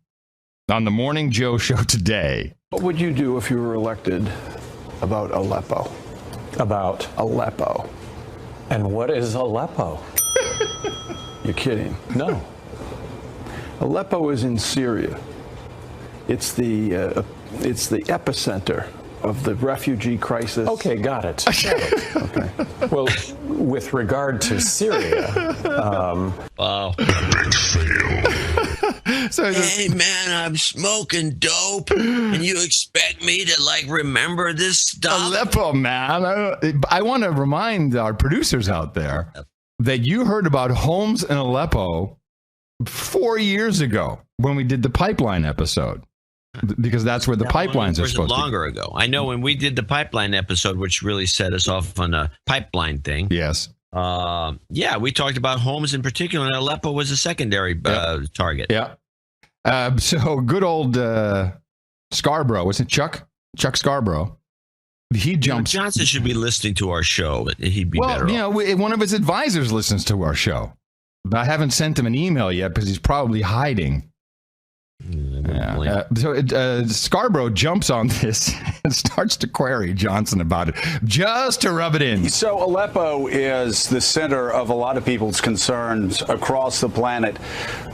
on the Morning Joe show today. What would you do if you were elected about Aleppo? About Aleppo. And what is Aleppo? You're kidding. No. Aleppo is in Syria. It's the epicenter of the refugee crisis. Okay, got it. Okay. Well, with regard to Syria, wow. Hey man, I'm smoking dope, and you expect me to remember this stuff? Aleppo, man. I want to remind our producers out there that you heard about homes in Aleppo 4 years ago when we did the pipeline episode. Because that's where the pipelines are supposed to be. Longer ago. I know when we did the pipeline episode, which really set us off on a pipeline thing. Yes. We talked about homes in particular, and Aleppo was a secondary target. Yeah. So good old Scarborough, wasn't it Chuck? Chuck Scarborough. He jumps. Johnson should be listening to our show. He'd be better off. One of his advisors listens to our show. But I haven't sent him an email yet because he's probably hiding. Scarborough jumps on this and starts to query Johnson about it, just to rub it in. So Aleppo is the center of a lot of people's concerns across the planet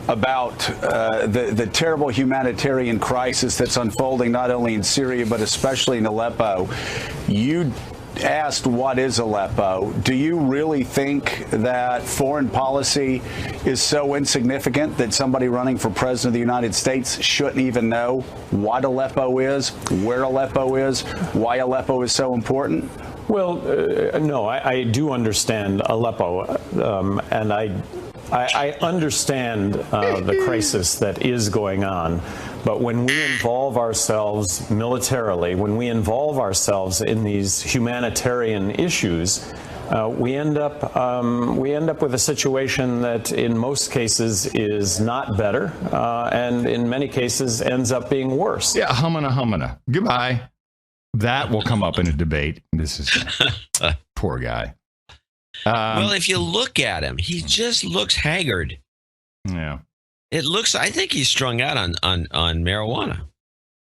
about the terrible humanitarian crisis that's unfolding not only in Syria, but especially in Aleppo. You asked what is Aleppo. Do you really think that foreign policy is so insignificant that somebody running for president of the United States shouldn't even know what Aleppo is, where Aleppo is, why Aleppo is so important? Well, no, I do understand Aleppo, and I understand the crisis that is going on. But when we involve ourselves militarily, when we involve ourselves in these humanitarian issues, we end up with a situation that in most cases is not better, and in many cases ends up being worse. Yeah, humana. Goodbye. That will come up in a debate. This is poor guy. Well, if you look at him, he just looks haggard. Yeah. It looks, I think he's strung out on marijuana.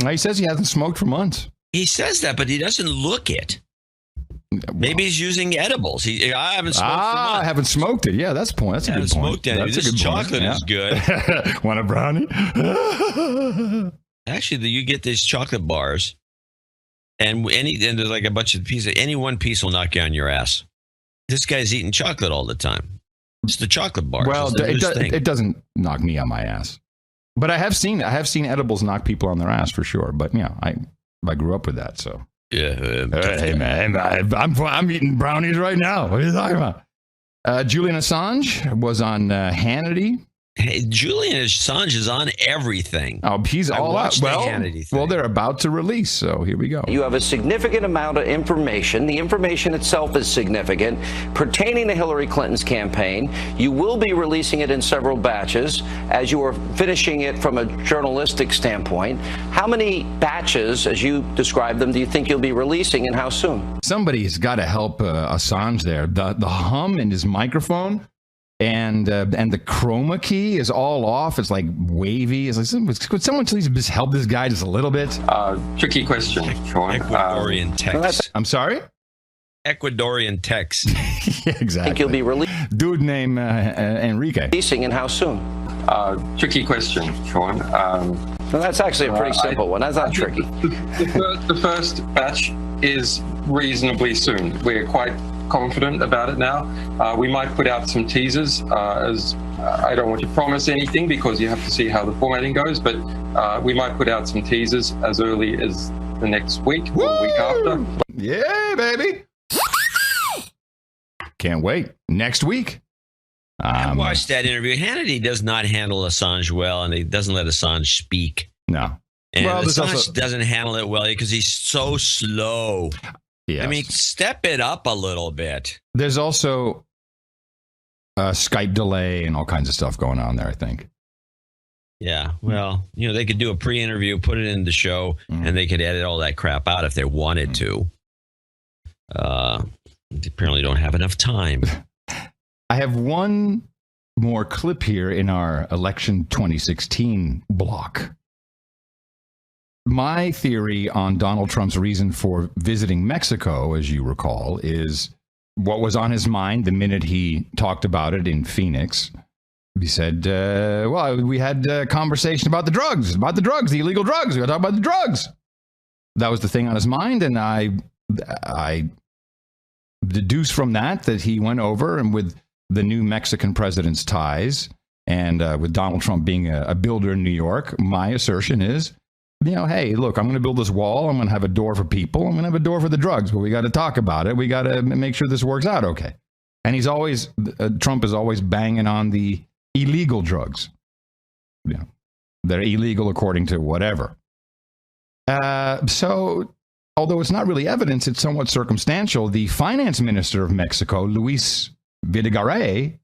He says he hasn't smoked for months. He says that, but he doesn't look it. Maybe he's using edibles. I haven't smoked for months. I haven't smoked it. Yeah, that's a point. That's a good point. That's this chocolate is good. Want a brownie? Actually, you get these chocolate bars, and there's like a bunch of pieces. Any one piece will knock you on your ass. This guy's eating chocolate all the time. It's the chocolate bars. Well, it doesn't knock me on my ass, but I have seen edibles knock people on their ass for sure. But I grew up with that, so yeah. Hey man, I'm eating brownies right now. What are you talking about? Julian Assange was on Hannity Hey, Julian Assange is on everything. Oh, he's all out. Well, they're about to release, so here we go. You have a significant amount of information. The information itself is significant pertaining to Hillary Clinton's campaign. You will be releasing it in several batches as you are finishing it from a journalistic standpoint. How many batches, as you describe them, do you think you'll be releasing, and how soon? Somebody's got to help Assange there. The hum in his microphone and the chroma key is all off. It's like wavy. It's like, could someone please just help this guy just a little bit? Tricky question, Sean. Ecuadorian text. I'm sorry? Ecuadorian text. Yeah, exactly. I think you'll be releasing. Dude named Enrique. Releasing, and how soon? Tricky question, Sean. No, that's actually a pretty simple one. That's not tricky. The first batch is reasonably soon. We're quite confident about it now. We might put out some teasers, as I don't want to promise anything because you have to see how the formatting goes, but we might put out some teasers as early as the next week or the week after. Yeah, baby. Can't wait. Next week. I watched that interview. Hannity does not handle Assange well, and he doesn't let Assange speak. No. And Assange doesn't handle it well because he's so slow. Yes. I mean, step it up a little bit. There's also a Skype delay and all kinds of stuff going on there, I think. Yeah, well, they could do a pre-interview, put it in the show, and they could edit all that crap out if they wanted to. They apparently don't have enough time. I have one more clip here in our election 2016 block. My theory on Donald Trump's reason for visiting Mexico, as you recall, is what was on his mind the minute he talked about it in Phoenix. He said, we had a conversation about the drugs, the illegal drugs. We got to talk about the drugs. That was the thing on his mind, and I deduce from that he went over, and with the new Mexican president's ties, and with Donald Trump being a builder in New York, my assertion is, hey, look, I'm going to build this wall. I'm going to have a door for people. I'm going to have a door for the drugs, but we got to talk about it. We got to make sure this works out okay. And Trump is always banging on the illegal drugs. They're illegal according to whatever. So, although it's not really evidence, it's somewhat circumstantial. The finance minister of Mexico, Luis Videgaray,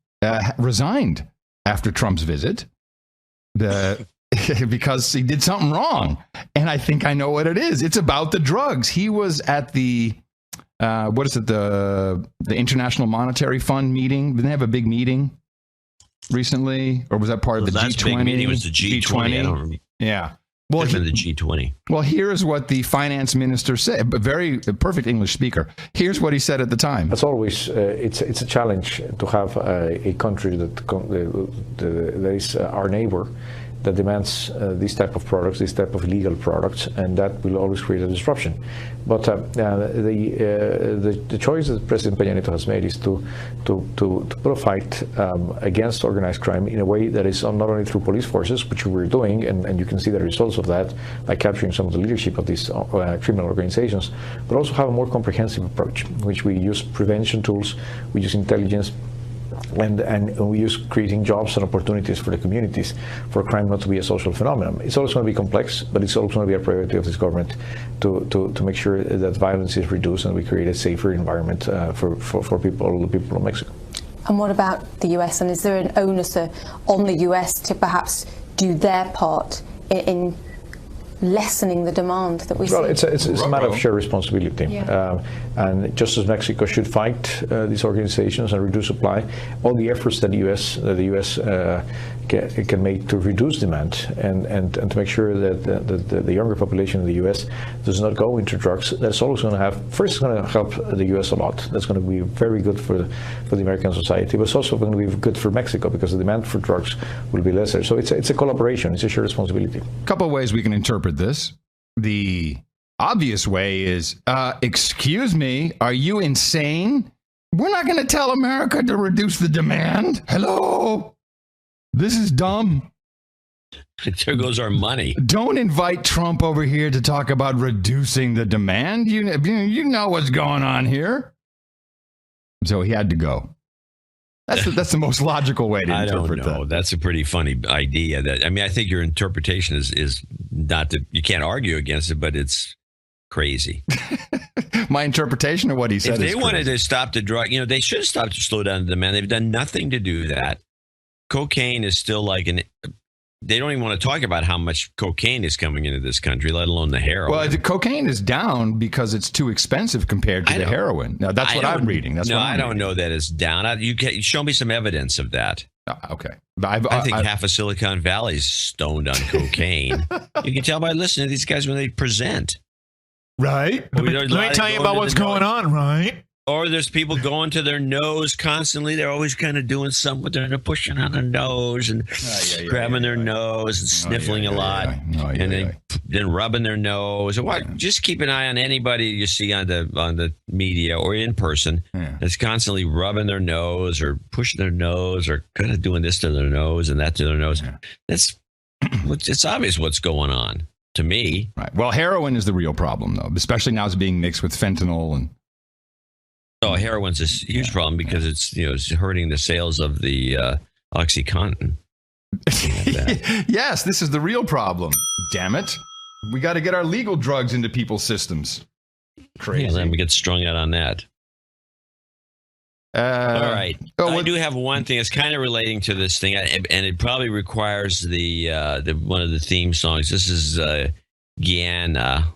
resigned after Trump's visit. Because he did something wrong. And I think I know what it is. It's about the drugs. He was at the, the International Monetary Fund meeting. Didn't they have a big meeting recently? Or was that part of the G20? Big meeting was the G20. I don't remember. Yeah. Well, the G20. Well, here's what the finance minister said. A perfect English speaker. Here's what he said at the time. As always, it's a challenge to have a country that is our neighbor that demands these type of products, these type of illegal products, and that will always create a disruption. But the choice that President Peña Nieto has made is to put a fight against organized crime in a way that is not only through police forces, which we're doing, and you can see the results of that by capturing some of the leadership of these criminal organizations, but also have a more comprehensive approach, in which we use prevention tools, we use intelligence, and we use creating jobs and opportunities for the communities for crime not to be a social phenomenon. It's also going to be complex, but it's also going to be a priority of this government to make sure that violence is reduced and we create a safer environment for people, all the people of Mexico. And what about the US? And is there an onus on the US to perhaps do their part in lessening the demand that we see? Well, it's a matter of shared responsibility. Yeah. And just as Mexico should fight these organizations and reduce supply, all the efforts that the U.S. can make to reduce demand and to make sure that the younger population in the U.S. does not go into drugs, that's also going to help the U.S. a lot. That's going to be very good for the American society, but it's also going to be good for Mexico because the demand for drugs will be lesser. So it's a collaboration. It's a shared responsibility. A couple of ways we can interpret this. The obvious way is, excuse me, are you insane? We're not going to tell America to reduce the demand. Hello? This is dumb. There goes our money. Don't invite Trump over here to talk about reducing the demand. You know what's going on here. So he had to go. That's the most logical way to interpret I don't know. that. That's a pretty funny idea. I think your interpretation is not that you can't argue against it, but it's crazy. My interpretation of what he said. If they wanted to stop the drug, they should have stopped to slow down the demand. They've done nothing to do that. Cocaine is still they don't even want to talk about how much cocaine is coming into this country, let alone the heroin. Well, the cocaine is down because it's too expensive compared to the heroin. Now, that's what I'm reading. I don't know that it's down. You show me some evidence of that. Okay. I think half of Silicon Valley is stoned on cocaine. You can tell by listening to these guys when they present. Right. Let me tell you about what's going on, right? Or there's people going to their nose constantly. They're always kind of doing something. They're pushing on their nose and grabbing their nose and sniffling a lot. And then rubbing their nose. And what? Just keep an eye on anybody you see on the media or in person that's constantly rubbing their nose or pushing their nose or kind of doing this to their nose and that to their nose. It's obvious what's going on to me. Right. Well, heroin is the real problem, though, especially now it's being mixed with fentanyl and. Oh, heroin's a huge problem because it's hurting the sales of the OxyContin. Yes, this is the real problem. Damn it. We got to get our legal drugs into people's systems. Crazy. Yeah, then we get strung out on that. All right. I do have one thing. It's kind of relating to this thing, and it probably requires the one of the theme songs. This is Guyana.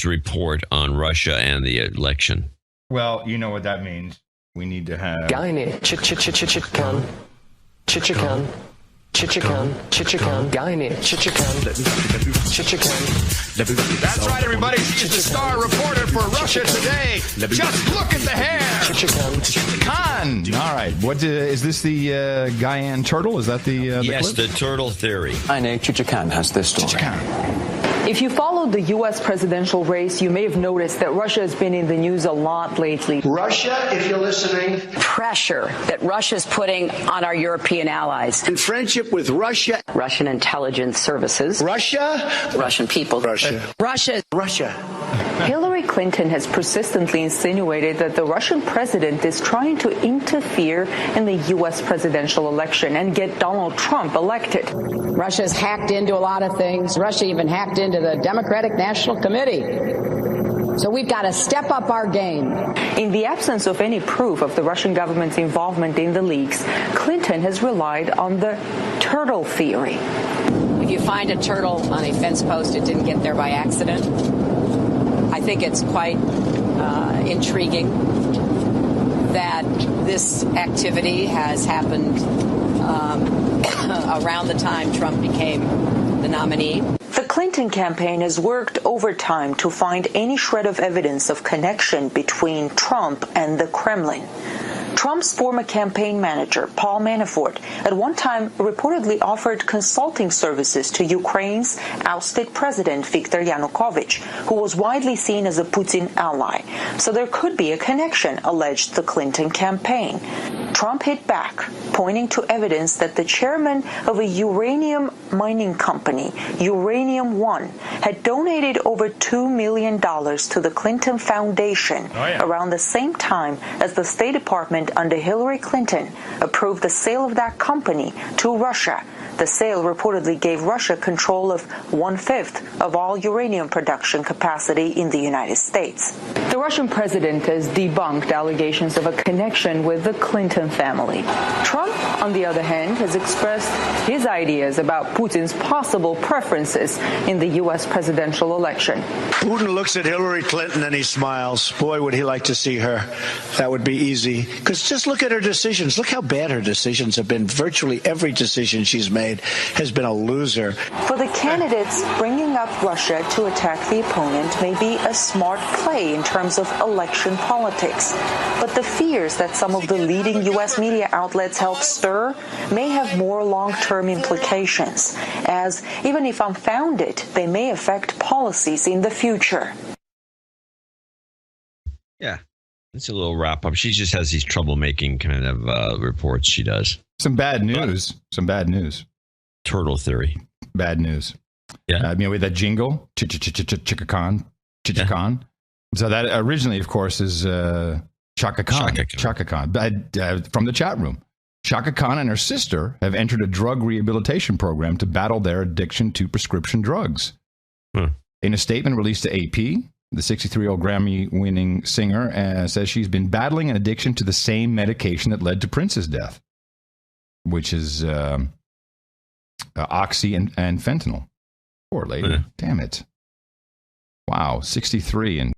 Report on Russia and the election. Well, you know what that means. We need to have Guyana, Chichikan, Chichikan, Chichikan, Chichikan, Guyana, Chichikan, Chichikan. That's right, everybody. She's the star reporter for Russia Today. Just look at the hair. Chichikan. All right. What is this? The Guyana turtle? Is that the yes, clip? the turtle theory. Guyana, Chichikan has this story. If you followed the U.S. presidential race, you may have noticed that Russia has been in the news a lot lately. Russia, if you're listening. Pressure that Russia's putting on our European allies. In friendship with Russia. Russian intelligence services. Russia. Russian people. Russia. Russia. Hillary Clinton has persistently insinuated that the Russian president is trying to interfere in the U.S. presidential election and get Donald Trump elected. Russia's hacked into a lot of things. Russia even hacked into the Democratic National Committee. So we've got to step up our game. In the absence of any proof of the Russian government's involvement in the leaks, Clinton has relied on the turtle theory. If you find a turtle on a fence post, it didn't get there by accident. I think it's quite intriguing that this activity has happened around the time Trump became the nominee. The Clinton campaign has worked overtime to find any shred of evidence of connection between Trump and the Kremlin. Trump's former campaign manager, Paul Manafort, at one time reportedly offered consulting services to Ukraine's ousted president, Viktor Yanukovych, who was widely seen as a Putin ally. So there could be a connection, alleged the Clinton campaign. Trump hit back, pointing to evidence that the chairman of a uranium mining company, Uranium One, had donated over $2 million to the Clinton Foundation around the same time as the State Department under Hillary Clinton approved the sale of that company to Russia. The sale reportedly gave Russia control of 1/5 of all uranium production capacity in the United States. The Russian president has debunked allegations of a connection with the Clinton family. Trump, on the other hand, has expressed his ideas about Putin's possible preferences in the U.S. presidential election. Putin looks at Hillary Clinton and he smiles. Boy, would he like to see her. That would be easy. Because just look at her decisions. Look how bad her decisions have been. Virtually every decision she's made has been a loser. For the candidates, bringing up Russia to attack the opponent may be a smart play in terms of election politics. But the fears that some of the leading U.S. media outlets help stir may have more long-term implications, as even if unfounded, they may affect policies in the future. Yeah, it's a little wrap up. She just has these troublemaking kind of reports she does. Some bad news. Turtle theory. Bad news. Yeah. With that jingle, Chichikan. So that originally, of course, is Chaka Khan. From the chat room. Chaka Khan and her sister have entered a drug rehabilitation program to battle their addiction to prescription drugs. In a statement released to AP, the 63-year-old Grammy-winning singer says she's been battling an addiction to the same medication that led to Prince's death, which is oxy and fentanyl. Poor lady. Damn it. Wow, 63 and